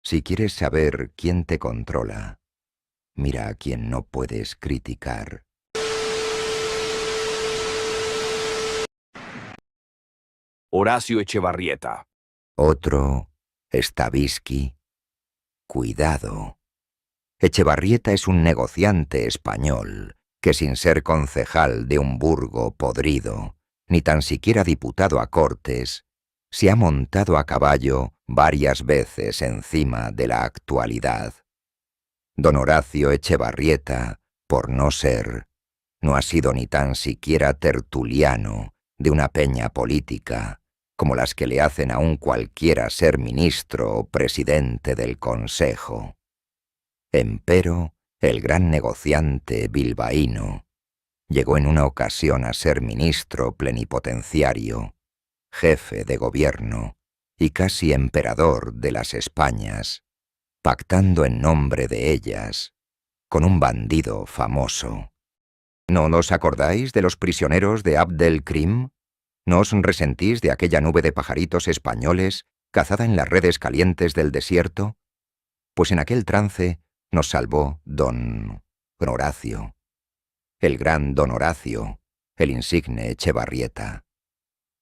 Si quieres saber quién te controla, mira a quien no puedes criticar. Horacio Echevarrieta. Otro, Stavisky. Cuidado. Echevarrieta es un negociante español que, sin ser concejal de un burgo podrido, ni tan siquiera diputado a Cortes, se ha montado a caballo varias veces encima de la actualidad. Don Horacio Echevarrieta, por no ser, no ha sido ni tan siquiera tertuliano de una peña política, como las que le hacen a un cualquiera ser ministro o presidente del Consejo. Empero, el gran negociante bilbaíno llegó en una ocasión a ser ministro plenipotenciario, jefe de gobierno y casi emperador de las Españas, pactando en nombre de ellas con un bandido famoso. ¿No os acordáis de los prisioneros de Abd el-Krim? ¿No os resentís de aquella nube de pajaritos españoles cazada en las redes calientes del desierto? Pues en aquel trance nos salvó don Horacio, el gran don Horacio, el insigne Echevarrieta.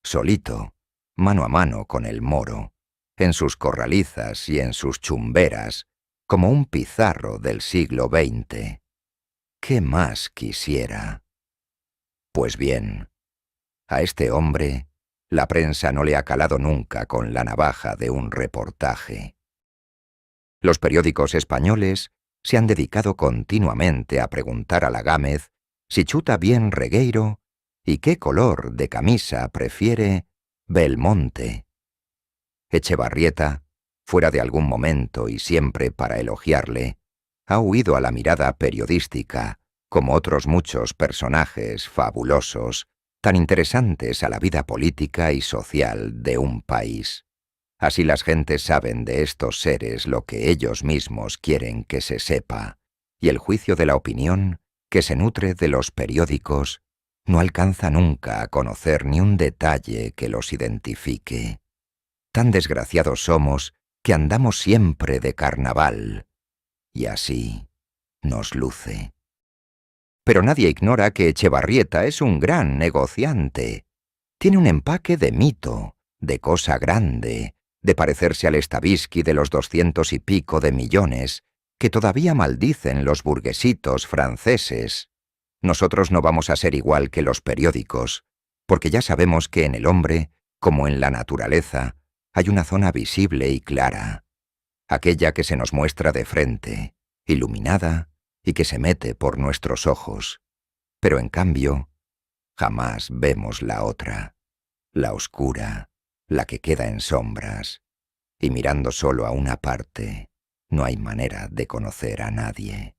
Solito, mano a mano con el moro, en sus corralizas y en sus chumberas, como un Pizarro del siglo XX. ¿Qué más quisiera? Pues bien, a este hombre la prensa no le ha calado nunca con la navaja de un reportaje. Los periódicos españoles se han dedicado continuamente a preguntar a la Gámez si chuta bien regueiro y qué color de camisa prefiere Belmonte. Echevarrieta, fuera de algún momento y siempre para elogiarle, ha huido a la mirada periodística, como otros muchos personajes fabulosos, tan interesantes a la vida política y social de un país. Así las gentes saben de estos seres lo que ellos mismos quieren que se sepa, y el juicio de la opinión, que se nutre de los periódicos, no alcanza nunca a conocer ni un detalle que los identifique. Tan desgraciados somos que andamos siempre de carnaval, y así nos luce. Pero nadie ignora que Echevarrieta es un gran negociante. Tiene un empaque de mito, de cosa grande, de parecerse al Stavisky de los 200 y pico de millones, que todavía maldicen los burguesitos franceses. Nosotros no vamos a ser igual que los periódicos, porque ya sabemos que en el hombre, como en la naturaleza, hay una zona visible y clara, aquella que se nos muestra de frente, iluminada y que se mete por nuestros ojos, pero en cambio, jamás vemos la otra, la oscura, la que queda en sombras, y mirando solo a una parte, no hay manera de conocer a nadie.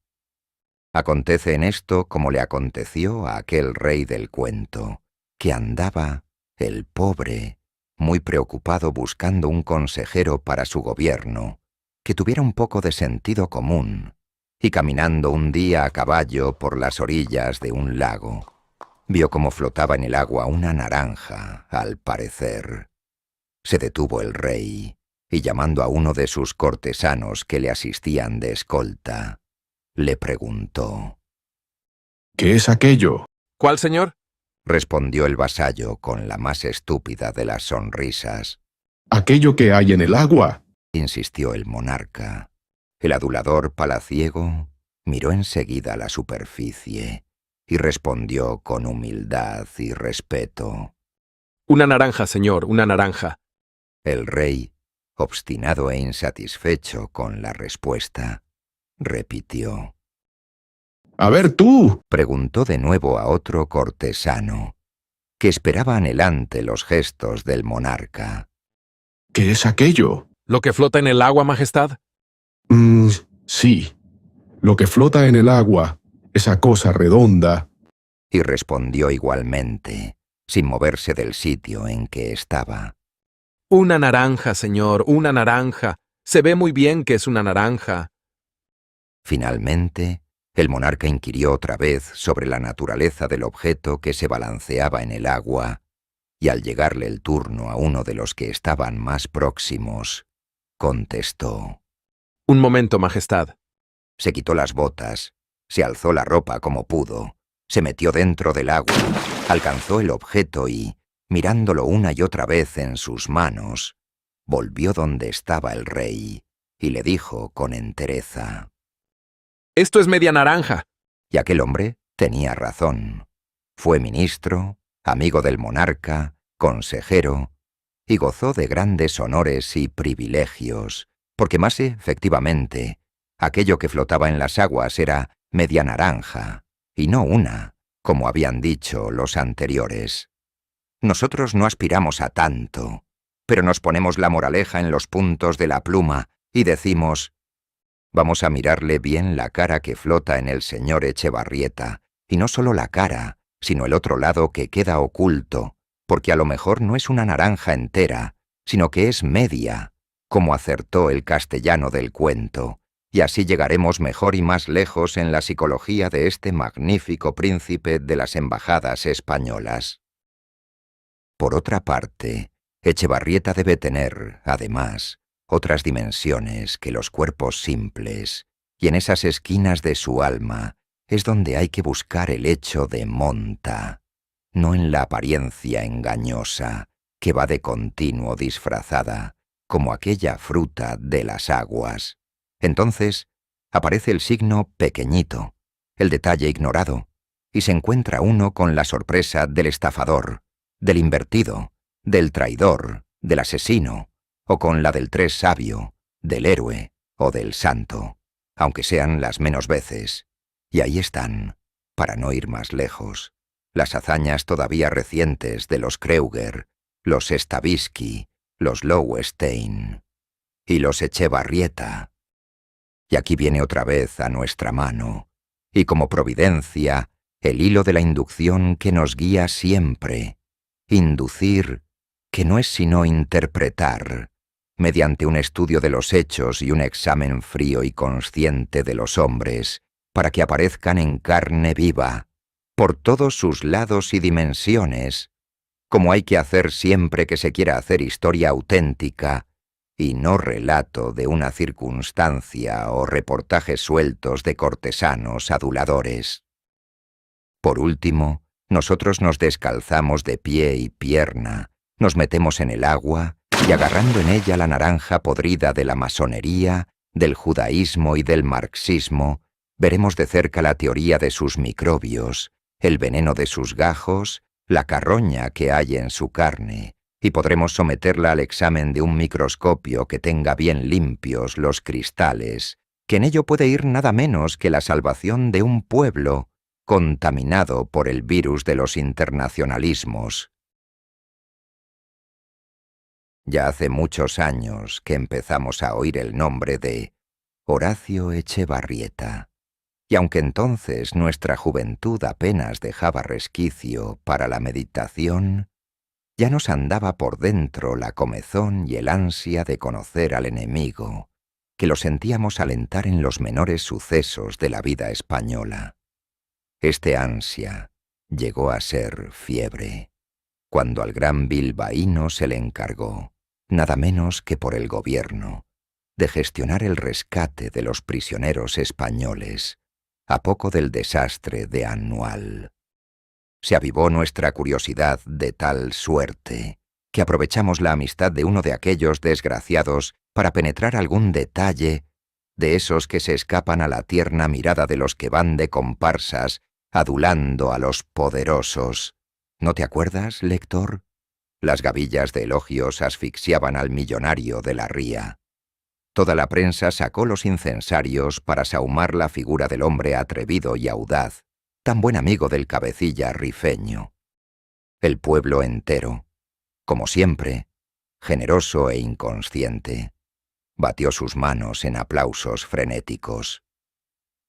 Acontece en esto como le aconteció a aquel rey del cuento, que andaba, el pobre, muy preocupado buscando un consejero para su gobierno, que tuviera un poco de sentido común, y caminando un día a caballo por las orillas de un lago, vio cómo flotaba en el agua una naranja, al parecer. Se detuvo el rey, y llamando a uno de sus cortesanos que le asistían de escolta, le preguntó. ¿Qué es aquello? ¿Cuál, señor? Respondió el vasallo con la más estúpida de las sonrisas. Aquello que hay en el agua. Insistió el monarca. El adulador palaciego miró enseguida la superficie y respondió con humildad y respeto. Una naranja, señor, una naranja. El rey, obstinado e insatisfecho con la respuesta, repitió. A ver tú. Preguntó de nuevo a otro cortesano, que esperaba anhelante los gestos del monarca. ¿Qué es aquello? ¿Lo que flota en el agua, majestad? Sí. Lo que flota en el agua, esa cosa redonda. Y respondió igualmente, sin moverse del sitio en que estaba. Una naranja, señor, una naranja. Se ve muy bien que es una naranja. Finalmente, el monarca inquirió otra vez sobre la naturaleza del objeto que se balanceaba en el agua, y al llegarle el turno a uno de los que estaban más próximos, contestó. Un momento, Majestad. Se quitó las botas, se alzó la ropa como pudo, se metió dentro del agua, alcanzó el objeto y, mirándolo una y otra vez en sus manos, volvió donde estaba el rey y le dijo con entereza. Esto es media naranja. Y aquel hombre tenía razón. Fue ministro, amigo del monarca, consejero, y gozó de grandes honores y privilegios, porque más efectivamente, aquello que flotaba en las aguas era media naranja, y no una, como habían dicho los anteriores. Nosotros no aspiramos a tanto, pero nos ponemos la moraleja en los puntos de la pluma y decimos: vamos a mirarle bien la cara que flota en el señor Echevarrieta, y no solo la cara, sino el otro lado que queda oculto, porque a lo mejor no es una naranja entera, sino que es media, como acertó el castellano del cuento, y así llegaremos mejor y más lejos en la psicología de este magnífico príncipe de las embajadas españolas. Por otra parte, Echevarrieta debe tener, además, otras dimensiones que los cuerpos simples, y en esas esquinas de su alma es donde hay que buscar el hecho de monta, no en la apariencia engañosa que va de continuo disfrazada, como aquella fruta de las aguas. Entonces aparece el signo pequeñito, el detalle ignorado, y se encuentra uno con la sorpresa del estafador, del invertido, del traidor, del asesino, o con la del tres sabio, del héroe o del santo, aunque sean las menos veces. Y ahí están, para no ir más lejos, las hazañas todavía recientes de los Kreuger, los Stavisky, los Lowenstein y los Echevarrieta. Y aquí viene otra vez a nuestra mano, y como providencia, el hilo de la inducción que nos guía siempre. Inducir, que no es sino interpretar, mediante un estudio de los hechos y un examen frío y consciente de los hombres, para que aparezcan en carne viva, por todos sus lados y dimensiones, como hay que hacer siempre que se quiera hacer historia auténtica, y no relato de una circunstancia o reportajes sueltos de cortesanos aduladores. Por último, nosotros nos descalzamos de pie y pierna, nos metemos en el agua y agarrando en ella la naranja podrida de la masonería, del judaísmo y del marxismo, veremos de cerca la teoría de sus microbios, el veneno de sus gajos, la carroña que hay en su carne, y podremos someterla al examen de un microscopio que tenga bien limpios los cristales, que en ello puede ir nada menos que la salvación de un pueblo contaminado por el virus de los internacionalismos. Ya hace muchos años que empezamos a oír el nombre de Horacio Echevarrieta, y aunque entonces nuestra juventud apenas dejaba resquicio para la meditación, ya nos andaba por dentro la comezón y el ansia de conocer al enemigo, que lo sentíamos alentar en los menores sucesos de la vida española. Este ansia llegó a ser fiebre, cuando al gran bilbaíno se le encargó, nada menos que por el gobierno, de gestionar el rescate de los prisioneros españoles, a poco del desastre de Anual. Se avivó nuestra curiosidad de tal suerte que aprovechamos la amistad de uno de aquellos desgraciados para penetrar algún detalle de esos que se escapan a la tierna mirada de los que van de comparsas adulando a los poderosos. ¿No te acuerdas, lector? Las gavillas de elogios asfixiaban al millonario de la ría. Toda la prensa sacó los incensarios para sahumar la figura del hombre atrevido y audaz, tan buen amigo del cabecilla rifeño. El pueblo entero, como siempre, generoso e inconsciente, batió sus manos en aplausos frenéticos.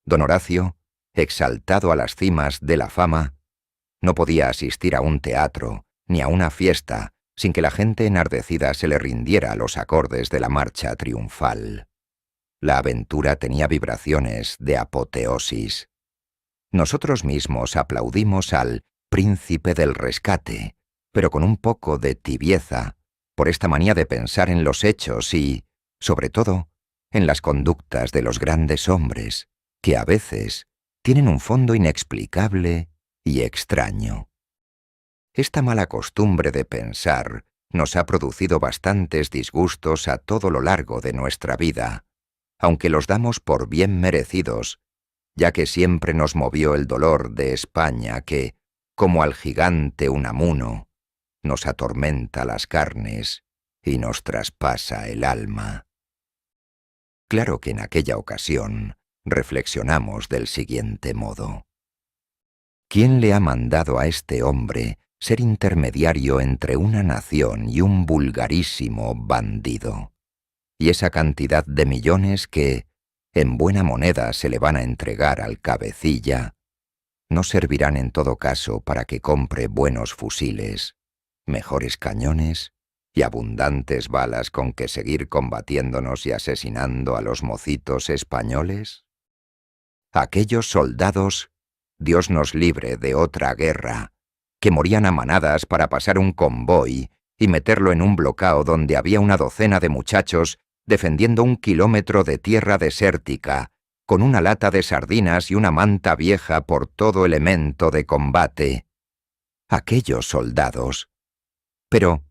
Don Horacio, exaltado a las cimas de la fama, no podía asistir a un teatro ni a una fiesta sin que la gente enardecida se le rindiera a los acordes de la marcha triunfal. La aventura tenía vibraciones de apoteosis. Nosotros mismos aplaudimos al príncipe del rescate, pero con un poco de tibieza, por esta manía de pensar en los hechos y, sobre todo, en las conductas de los grandes hombres, que a veces tienen un fondo inexplicable y extraño. Esta mala costumbre de pensar nos ha producido bastantes disgustos a todo lo largo de nuestra vida, aunque los damos por bien merecidos, ya que siempre nos movió el dolor de España que, como al gigante Unamuno, nos atormenta las carnes y nos traspasa el alma. Claro que en aquella ocasión reflexionamos del siguiente modo. ¿Quién le ha mandado a este hombre ser intermediario entre una nación y un vulgarísimo bandido? Y esa cantidad de millones que, en buena moneda, se le van a entregar al cabecilla, no servirán en todo caso para que compre buenos fusiles, mejores cañones y abundantes balas con que seguir combatiéndonos y asesinando a los mocitos españoles? Aquellos soldados, Dios nos libre de otra guerra, que morían a manadas para pasar un convoy y meterlo en un blocao donde había una docena de muchachos defendiendo 1 kilómetro de tierra desértica, con una lata de sardinas y una manta vieja por todo elemento de combate. Aquellos soldados. Pero,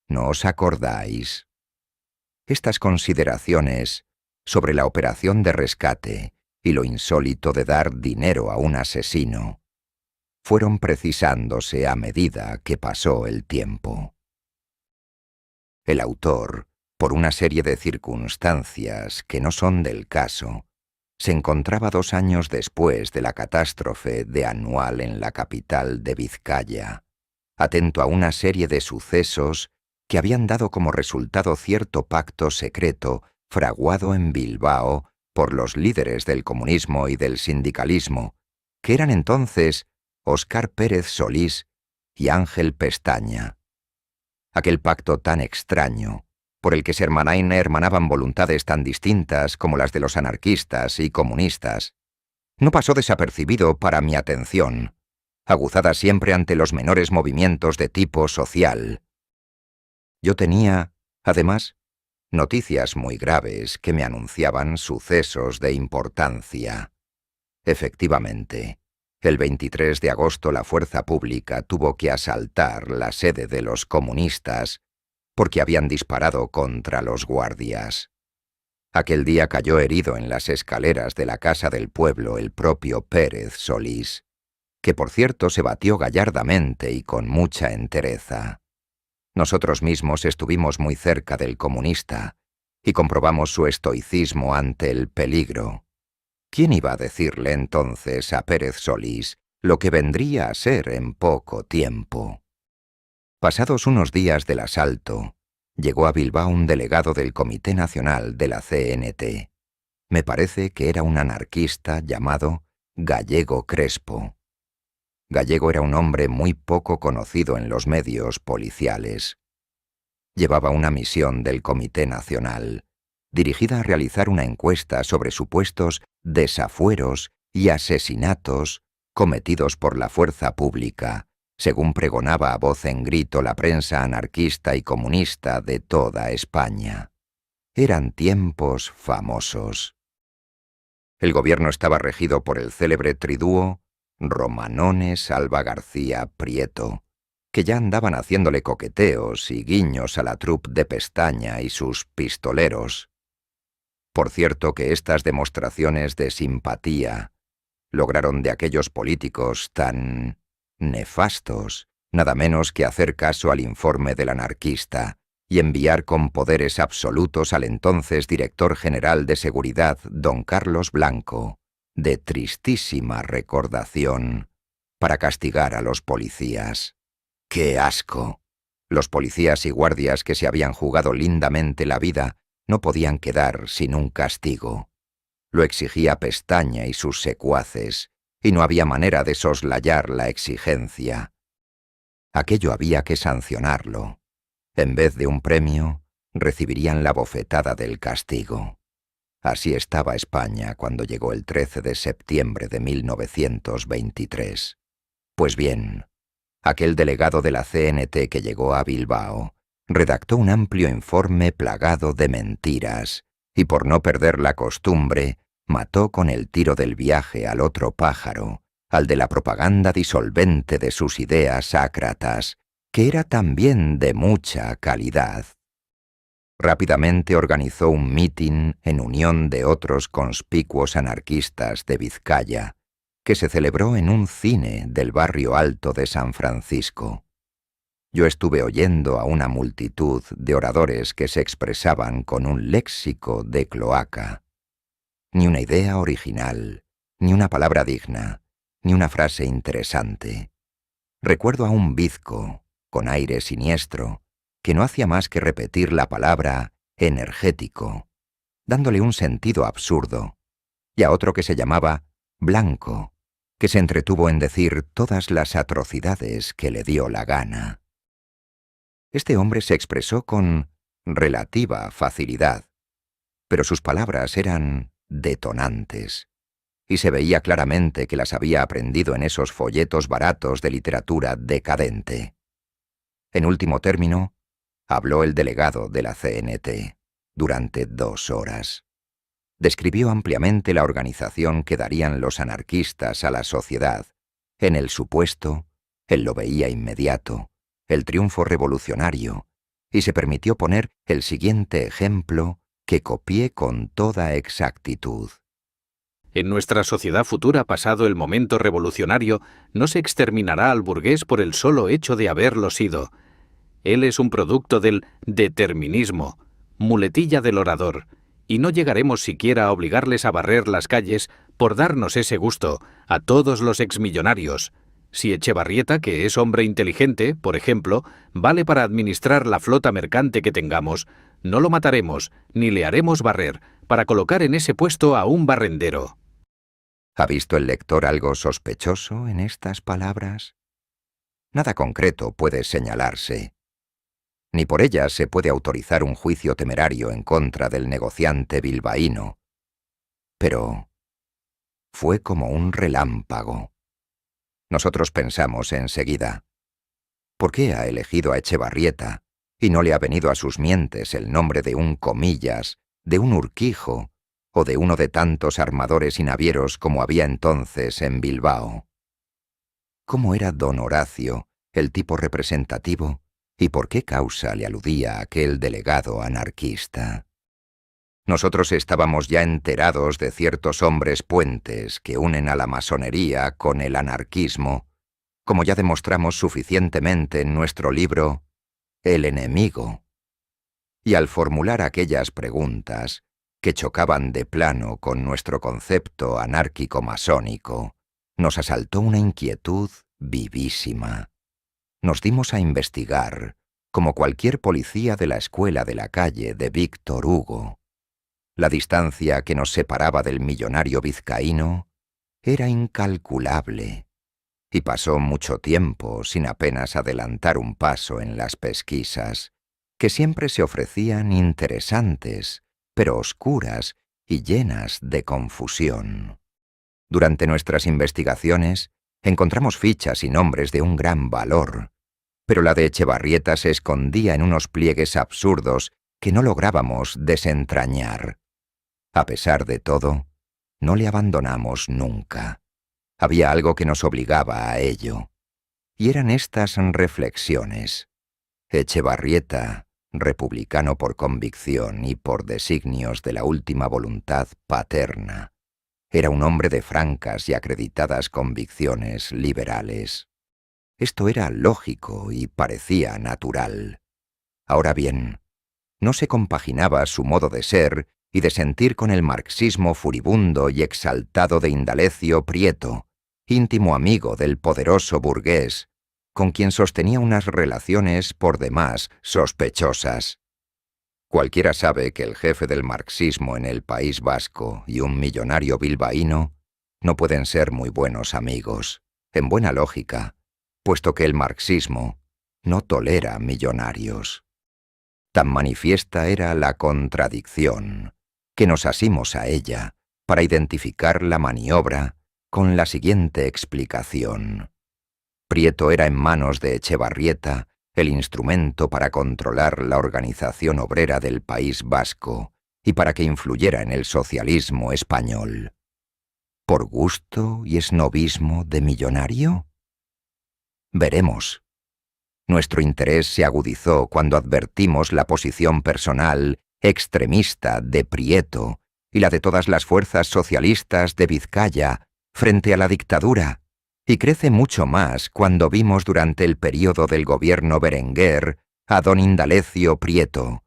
¿no os acordáis? Estas consideraciones sobre la operación de rescate y lo insólito de dar dinero a un asesino fueron precisándose a medida que pasó el tiempo. El autor, por una serie de circunstancias que no son del caso, se encontraba 2 años después de la catástrofe de Anual en la capital de Vizcaya, atento a una serie de sucesos que habían dado como resultado cierto pacto secreto fraguado en Bilbao por los líderes del comunismo y del sindicalismo, que eran entonces Óscar Pérez Solís y Ángel Pestaña. Aquel pacto tan extraño, por el que se hermanaban voluntades tan distintas como las de los anarquistas y comunistas, no pasó desapercibido para mi atención, aguzada siempre ante los menores movimientos de tipo social. Yo tenía, además, noticias muy graves que me anunciaban sucesos de importancia. Efectivamente, el 23 de agosto la fuerza pública tuvo que asaltar la sede de los comunistas porque habían disparado contra los guardias. Aquel día cayó herido en las escaleras de la casa del pueblo el propio Pérez Solís, que por cierto se batió gallardamente y con mucha entereza. Nosotros mismos estuvimos muy cerca del comunista y comprobamos su estoicismo ante el peligro. ¿Quién iba a decirle entonces a Pérez Solís lo que vendría a ser en poco tiempo? Pasados unos días del asalto, llegó a Bilbao un delegado del Comité Nacional de la CNT. Me parece que era un anarquista llamado Gallego Crespo. Gallego era un hombre muy poco conocido en los medios policiales. Llevaba una misión del Comité Nacional, dirigida a realizar una encuesta sobre supuestos desafueros y asesinatos cometidos por la fuerza pública, según pregonaba a voz en grito la prensa anarquista y comunista de toda España. Eran tiempos famosos. El gobierno estaba regido por el célebre tridúo Romanones, Alba García, Prieto, que ya andaban haciéndole coqueteos y guiños a la troupe de Pestaña y sus pistoleros. Por cierto que estas demostraciones de simpatía lograron de aquellos políticos tan nefastos nada menos que hacer caso al informe del anarquista y enviar con poderes absolutos al entonces director general de Seguridad, don Carlos Blanco, de tristísima recordación, para castigar a los policías. ¡Qué asco! Los policías y guardias que se habían jugado lindamente la vida no podían quedar sin un castigo. Lo exigía Pestaña y sus secuaces, y no había manera de soslayar la exigencia. Aquello había que sancionarlo. En vez de un premio, recibirían la bofetada del castigo. Así estaba España cuando llegó el 13 de septiembre de 1923. Pues bien, aquel delegado de la CNT que llegó a Bilbao redactó un amplio informe plagado de mentiras y por no perder la costumbre, mató con el tiro del viaje al otro pájaro, al de la propaganda disolvente de sus ideas sácratas, que era también de mucha calidad. Rápidamente organizó un mitin en unión de otros conspicuos anarquistas de Vizcaya, que se celebró en un cine del barrio alto de San Francisco. Yo estuve oyendo a una multitud de oradores que se expresaban con un léxico de cloaca. Ni una idea original, ni una palabra digna, ni una frase interesante. Recuerdo a un bizco, con aire siniestro, que no hacía más que repetir la palabra energético, dándole un sentido absurdo, y a otro que se llamaba Blanco, que se entretuvo en decir todas las atrocidades que le dio la gana. Este hombre se expresó con relativa facilidad, pero sus palabras eran detonantes, y se veía claramente que las había aprendido en esos folletos baratos de literatura decadente. En último término, habló el delegado de la CNT durante 2 horas. Describió ampliamente la organización que darían los anarquistas a la sociedad. En el supuesto, él lo veía inmediato, el triunfo revolucionario, y se permitió poner el siguiente ejemplo que copié con toda exactitud. En nuestra sociedad futura, pasado el momento revolucionario, no se exterminará al burgués por el solo hecho de haberlo sido. Él es un producto del determinismo, muletilla del orador, y no llegaremos siquiera a obligarles a barrer las calles por darnos ese gusto a todos los exmillonarios. Si Echevarrieta, que es hombre inteligente, por ejemplo, vale para administrar la flota mercante que tengamos, no lo mataremos ni le haremos barrer para colocar en ese puesto a un barrendero. ¿Ha visto el lector algo sospechoso en estas palabras? Nada concreto puede señalarse. Ni por ellas se puede autorizar un juicio temerario en contra del negociante bilbaíno. Pero fue como un relámpago. Nosotros pensamos enseguida, ¿por qué ha elegido a Echevarrieta y no le ha venido a sus mientes el nombre de un Comillas, de un Urquijo o de uno de tantos armadores y navieros como había entonces en Bilbao? ¿Cómo era don Horacio, el tipo representativo, y por qué causa le aludía aquel delegado anarquista? Nosotros estábamos ya enterados de ciertos hombres puentes que unen a la masonería con el anarquismo, como ya demostramos suficientemente en nuestro libro El enemigo. Y al formular aquellas preguntas, que chocaban de plano con nuestro concepto anárquico-masónico, nos asaltó una inquietud vivísima. Nos dimos a investigar, como cualquier policía de la escuela de la calle de Víctor Hugo. La distancia que nos separaba del millonario vizcaíno era incalculable, y pasó mucho tiempo sin apenas adelantar un paso en las pesquisas, que siempre se ofrecían interesantes, pero oscuras y llenas de confusión. Durante nuestras investigaciones encontramos fichas y nombres de un gran valor, pero la de Echevarrieta se escondía en unos pliegues absurdos que no lográbamos desentrañar. A pesar de todo, no le abandonamos nunca. Había algo que nos obligaba a ello, y eran estas reflexiones. Echevarrieta, republicano por convicción y por designios de la última voluntad paterna, era un hombre de francas y acreditadas convicciones liberales. Esto era lógico y parecía natural. Ahora bien, no se compaginaba su modo de ser y de sentir con el marxismo furibundo y exaltado de Indalecio Prieto, íntimo amigo del poderoso burgués, con quien sostenía unas relaciones por demás sospechosas. Cualquiera sabe que el jefe del marxismo en el País Vasco y un millonario bilbaíno no pueden ser muy buenos amigos, en buena lógica, puesto que el marxismo no tolera millonarios. Tan manifiesta era la contradicción, que nos asimos a ella para identificar la maniobra con la siguiente explicación. Prieto era en manos de Echevarrieta el instrumento para controlar la organización obrera del País Vasco y para que influyera en el socialismo español. ¿Por gusto y esnobismo de millonario? Veremos. Nuestro interés se agudizó cuando advertimos la posición personal extremista de Prieto y la de todas las fuerzas socialistas de Vizcaya frente a la dictadura, y crece mucho más cuando vimos durante el período del gobierno Berenguer a don Indalecio Prieto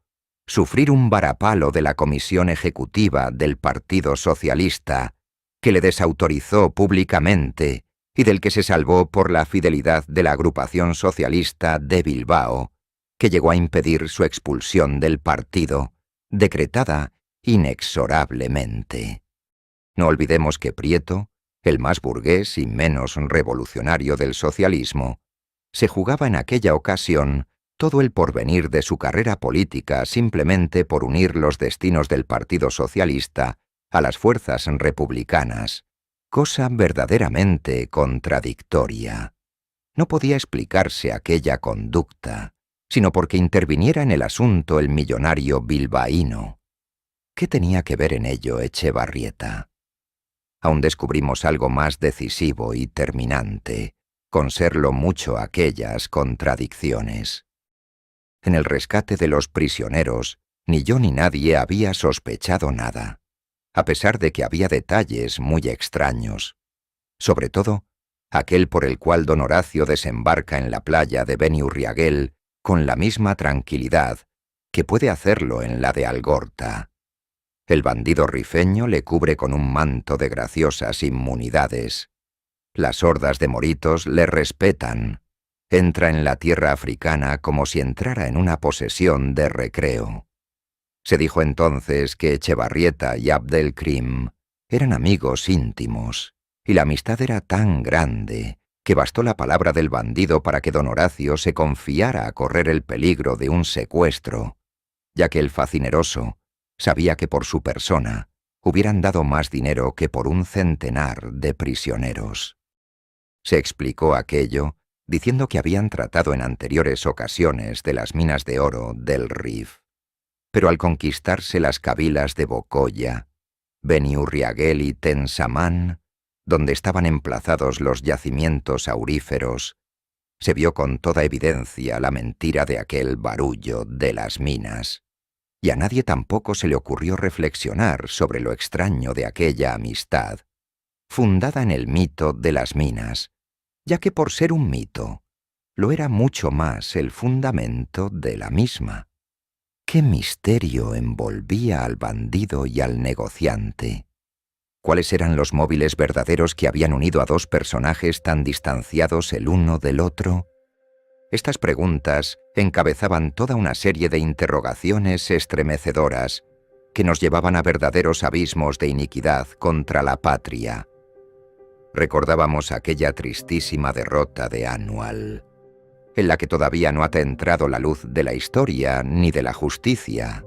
sufrir un varapalo de la Comisión Ejecutiva del Partido Socialista, que le desautorizó públicamente y del que se salvó por la fidelidad de la agrupación socialista de Bilbao, que llegó a impedir su expulsión del partido, decretada inexorablemente. No olvidemos que Prieto, el más burgués y menos revolucionario del socialismo, se jugaba en aquella ocasión todo el porvenir de su carrera política simplemente por unir los destinos del Partido Socialista a las fuerzas republicanas, cosa verdaderamente contradictoria. No podía explicarse aquella conducta, sino porque interviniera en el asunto el millonario bilbaíno. ¿Qué tenía que ver en ello Echevarrieta? Aún descubrimos algo más decisivo y terminante, con serlo mucho aquellas contradicciones. En el rescate de los prisioneros, ni yo ni nadie había sospechado nada, a pesar de que había detalles muy extraños. Sobre todo, aquel por el cual don Horacio desembarca en la playa de Beniurriaguel con la misma tranquilidad que puede hacerlo en la de Algorta. El bandido rifeño le cubre con un manto de graciosas inmunidades. Las hordas de moritos le respetan. Entra en la tierra africana como si entrara en una posesión de recreo. Se dijo entonces que Echevarrieta y Abdelkrim eran amigos íntimos, y la amistad era tan grande que bastó la palabra del bandido para que don Horacio se confiara a correr el peligro de un secuestro, ya que el facineroso sabía que por su persona hubieran dado más dinero que por un centenar de prisioneros. Se explicó aquello diciendo que habían tratado en anteriores ocasiones de las minas de oro del Rif. Pero al conquistarse las cabilas de Bocoya, Beniurriaguel y Tensamán, donde estaban emplazados los yacimientos auríferos, se vio con toda evidencia la mentira de aquel barullo de las minas, y a nadie tampoco se le ocurrió reflexionar sobre lo extraño de aquella amistad, fundada en el mito de las minas, ya que por ser un mito, lo era mucho más el fundamento de la misma. ¿Qué misterio envolvía al bandido y al negociante? ¿Cuáles eran los móviles verdaderos que habían unido a dos personajes tan distanciados el uno del otro? Estas preguntas encabezaban toda una serie de interrogaciones estremecedoras que nos llevaban a verdaderos abismos de iniquidad contra la patria. Recordábamos aquella tristísima derrota de Annual, en la que todavía no ha entrado la luz de la historia ni de la justicia.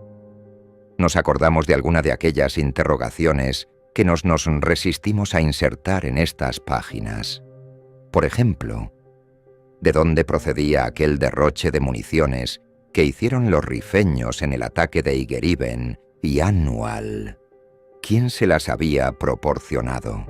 Nos acordamos de alguna de aquellas interrogaciones que nos resistimos a insertar en estas páginas. Por ejemplo, ¿de dónde procedía aquel derroche de municiones que hicieron los rifeños en el ataque de Higueriben y Annual? ¿Quién se las había proporcionado?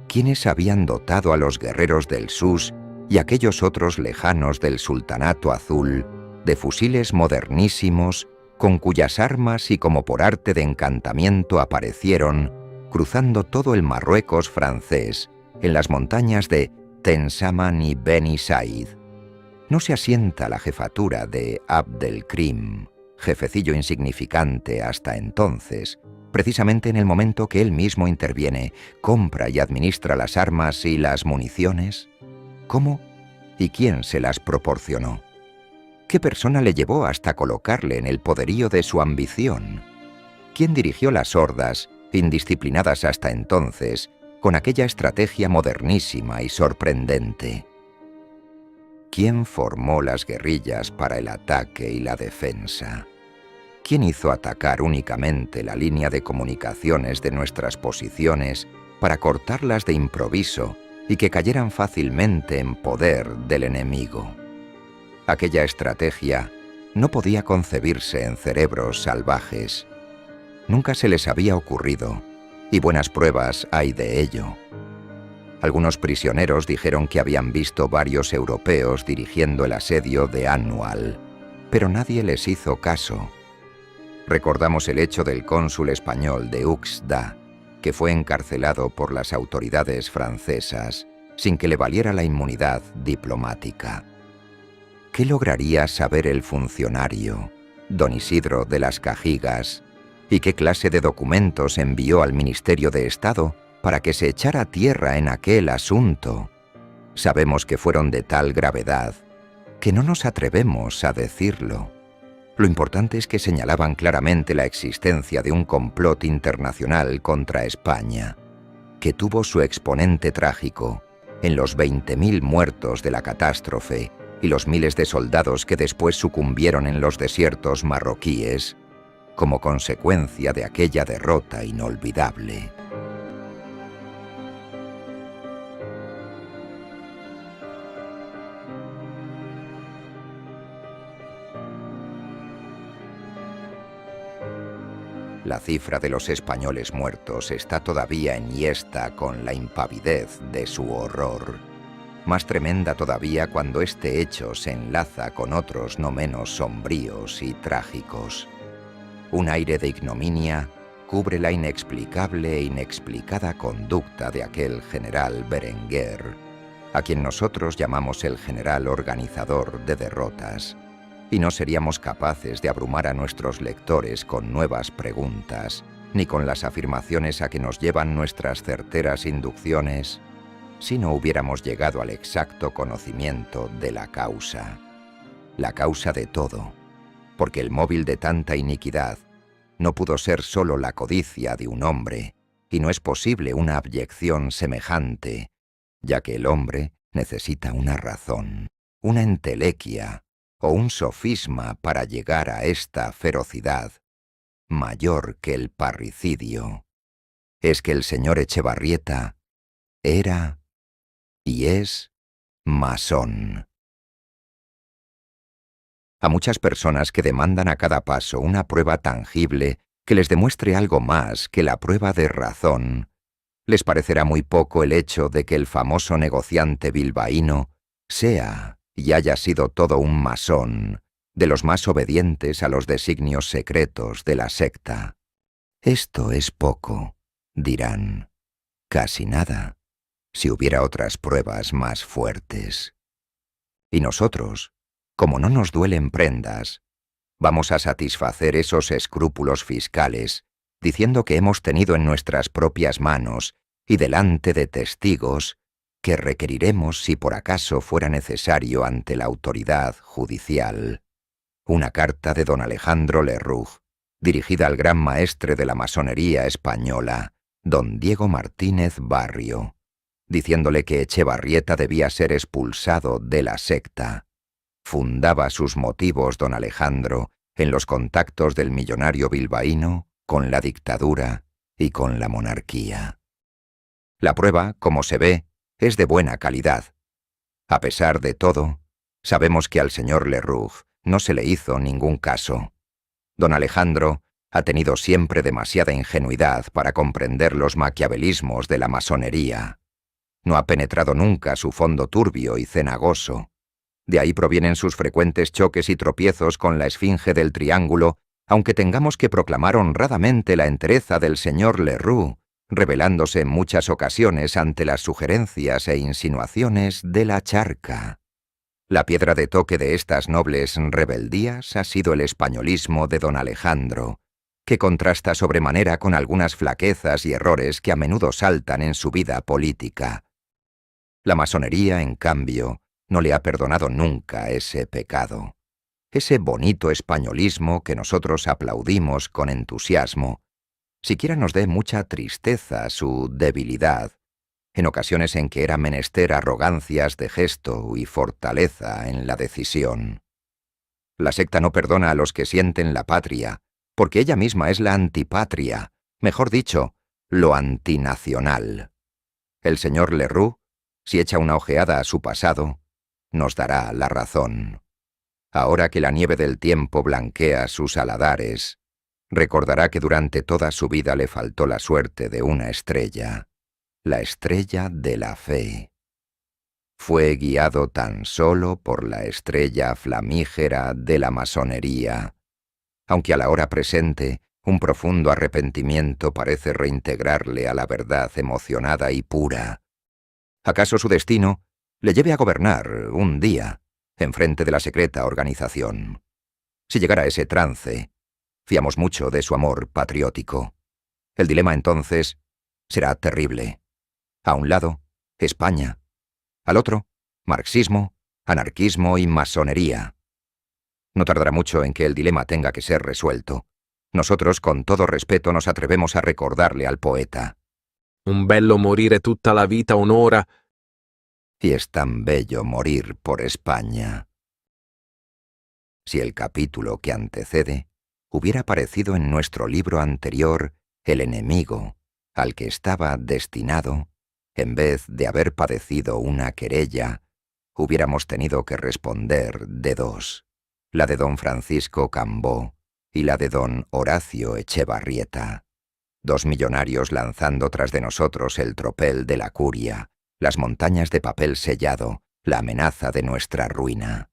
¿Quiénes habían dotado a los guerreros del SUS y aquellos otros lejanos del Sultanato Azul de fusiles modernísimos con cuyas armas y como por arte de encantamiento aparecieron cruzando todo el Marruecos francés en las montañas de Tensaman y Beni Said? ¿No se asienta la jefatura de Abdelkrim, jefecillo insignificante hasta entonces, precisamente en el momento que él mismo interviene, compra y administra las armas y las municiones? ¿Cómo y quién se las proporcionó? ¿Qué persona le llevó hasta colocarle en el poderío de su ambición? ¿Quién dirigió las hordas, indisciplinadas hasta entonces, con aquella estrategia modernísima y sorprendente? ¿Quién formó las guerrillas para el ataque y la defensa? ¿Quién hizo atacar únicamente la línea de comunicaciones de nuestras posiciones para cortarlas de improviso y que cayeran fácilmente en poder del enemigo? Aquella estrategia no podía concebirse en cerebros salvajes. Nunca se les había ocurrido, y buenas pruebas hay de ello. Algunos prisioneros dijeron que habían visto varios europeos dirigiendo el asedio de Annual, pero nadie les hizo caso. Recordamos el hecho del cónsul español de Uxda, que fue encarcelado por las autoridades francesas sin que le valiera la inmunidad diplomática. ¿Qué lograría saber el funcionario, don Isidro de las Cajigas, y qué clase de documentos envió al Ministerio de Estado para que se echara tierra en aquel asunto? Sabemos que fueron de tal gravedad que no nos atrevemos a decirlo. Lo importante es que señalaban claramente la existencia de un complot internacional contra España, que tuvo su exponente trágico en los 20.000 muertos de la catástrofe y los miles de soldados que después sucumbieron en los desiertos marroquíes como consecuencia de aquella derrota inolvidable. La cifra de los españoles muertos está todavía enhiesta con la impavidez de su horror. Más tremenda todavía cuando este hecho se enlaza con otros no menos sombríos y trágicos. Un aire de ignominia cubre la inexplicable e inexplicada conducta de aquel general Berenguer, a quien nosotros llamamos el general organizador de derrotas. Y no seríamos capaces de abrumar a nuestros lectores con nuevas preguntas, ni con las afirmaciones a que nos llevan nuestras certeras inducciones, si no hubiéramos llegado al exacto conocimiento de la causa de todo, porque el móvil de tanta iniquidad no pudo ser solo la codicia de un hombre, y no es posible una abyección semejante, ya que el hombre necesita una razón, una entelequia, o un sofisma para llegar a esta ferocidad, mayor que el parricidio. Es que el señor Echevarrieta era y es masón. A muchas personas que demandan a cada paso una prueba tangible que les demuestre algo más que la prueba de razón, les parecerá muy poco el hecho de que el famoso negociante bilbaíno sea y haya sido todo un masón, de los más obedientes a los designios secretos de la secta. Esto es poco, dirán, casi nada, si hubiera otras pruebas más fuertes. Y nosotros, como no nos duelen prendas, vamos a satisfacer esos escrúpulos fiscales, diciendo que hemos tenido en nuestras propias manos y delante de testigos que requeriremos si por acaso fuera necesario ante la autoridad judicial, una carta de don Alejandro Lerroux, dirigida al gran maestre de la masonería española, don Diego Martínez Barrio, diciéndole que Echevarrieta debía ser expulsado de la secta. Fundaba sus motivos don Alejandro en los contactos del millonario bilbaíno con la dictadura y con la monarquía. La prueba, como se ve, es de buena calidad. A pesar de todo, sabemos que al señor Lerroux no se le hizo ningún caso. Don Alejandro ha tenido siempre demasiada ingenuidad para comprender los maquiavelismos de la masonería. No ha penetrado nunca su fondo turbio y cenagoso. De ahí provienen sus frecuentes choques y tropiezos con la esfinge del triángulo, aunque tengamos que proclamar honradamente la entereza del señor Lerroux, revelándose en muchas ocasiones ante las sugerencias e insinuaciones de la charca. La piedra de toque de estas nobles rebeldías ha sido el españolismo de don Alejandro, que contrasta sobremanera con algunas flaquezas y errores que a menudo saltan en su vida política. La masonería, en cambio, no le ha perdonado nunca ese pecado, ese bonito españolismo que nosotros aplaudimos con entusiasmo. Siquiera nos dé mucha tristeza su debilidad, en ocasiones en que era menester arrogancias de gesto y fortaleza en la decisión. La secta no perdona a los que sienten la patria, porque ella misma es la antipatria, mejor dicho, lo antinacional. El señor Lerroux, si echa una ojeada a su pasado, nos dará la razón. Ahora que la nieve del tiempo blanquea sus aladares, Recordará que durante toda su vida le faltó la suerte de una estrella, la estrella de la fe. Fue guiado tan solo por la estrella flamígera de la masonería, aunque a la hora presente un profundo arrepentimiento parece reintegrarle a la verdad emocionada y pura. ¿Acaso su destino le lleve a gobernar un día enfrente de la secreta organización? Si llegara a ese trance, fiamos mucho de su amor patriótico. El dilema entonces será terrible. A un lado, España. Al otro, marxismo, anarquismo y masonería. No tardará mucho en que el dilema tenga que ser resuelto. Nosotros, con todo respeto, nos atrevemos a recordarle al poeta. Un bello morire tutta la vita onora. Y es tan bello morir por España. Si el capítulo que antecede hubiera aparecido en nuestro libro anterior, El enemigo, al que estaba destinado, en vez de haber padecido una querella, hubiéramos tenido que responder de dos, la de don Francisco Cambó y la de don Horacio Echevarrieta, dos millonarios lanzando tras de nosotros el tropel de la curia, las montañas de papel sellado, la amenaza de nuestra ruina.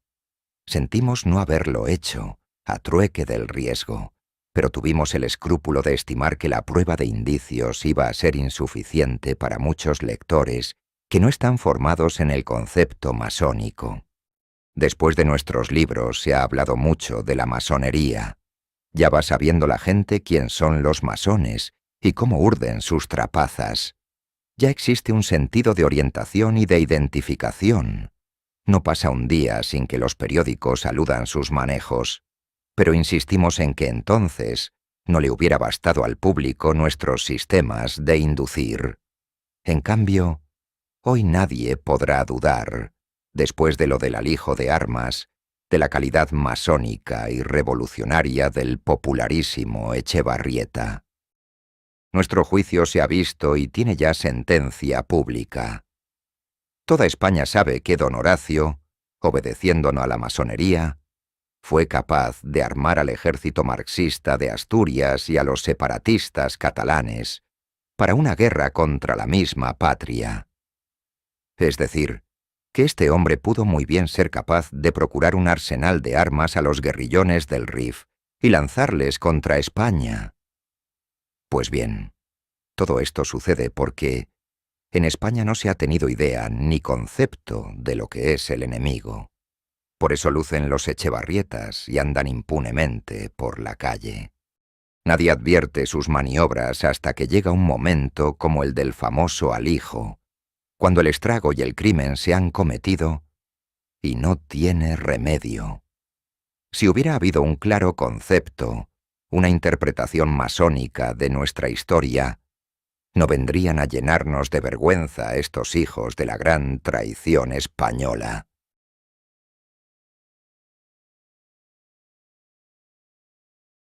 Sentimos no haberlo hecho, a trueque del riesgo, pero tuvimos el escrúpulo de estimar que la prueba de indicios iba a ser insuficiente para muchos lectores que no están formados en el concepto masónico. Después de nuestros libros se ha hablado mucho de la masonería. Ya va sabiendo la gente quién son los masones y cómo urden sus trapazas. Ya existe un sentido de orientación y de identificación. No pasa un día sin que los periódicos aludan sus manejos, pero insistimos en que entonces no le hubiera bastado al público nuestros sistemas de inducir. En cambio, hoy nadie podrá dudar, después de lo del alijo de armas, de la calidad masónica y revolucionaria del popularísimo Echevarrieta. Nuestro juicio se ha visto y tiene ya sentencia pública. Toda España sabe que don Horacio, obedeciéndonos a la masonería, fue capaz de armar al ejército marxista de Asturias y a los separatistas catalanes para una guerra contra la misma patria. Es decir, que este hombre pudo muy bien ser capaz de procurar un arsenal de armas a los guerrillones del RIF y lanzarles contra España. Pues bien, todo esto sucede porque en España no se ha tenido idea ni concepto de lo que es el enemigo. Por eso lucen los Echevarrietas y andan impunemente por la calle. Nadie advierte sus maniobras hasta que llega un momento como el del famoso alijo, cuando el estrago y el crimen se han cometido y no tiene remedio. Si hubiera habido un claro concepto, una interpretación masónica de nuestra historia, no vendrían a llenarnos de vergüenza estos hijos de la gran traición española.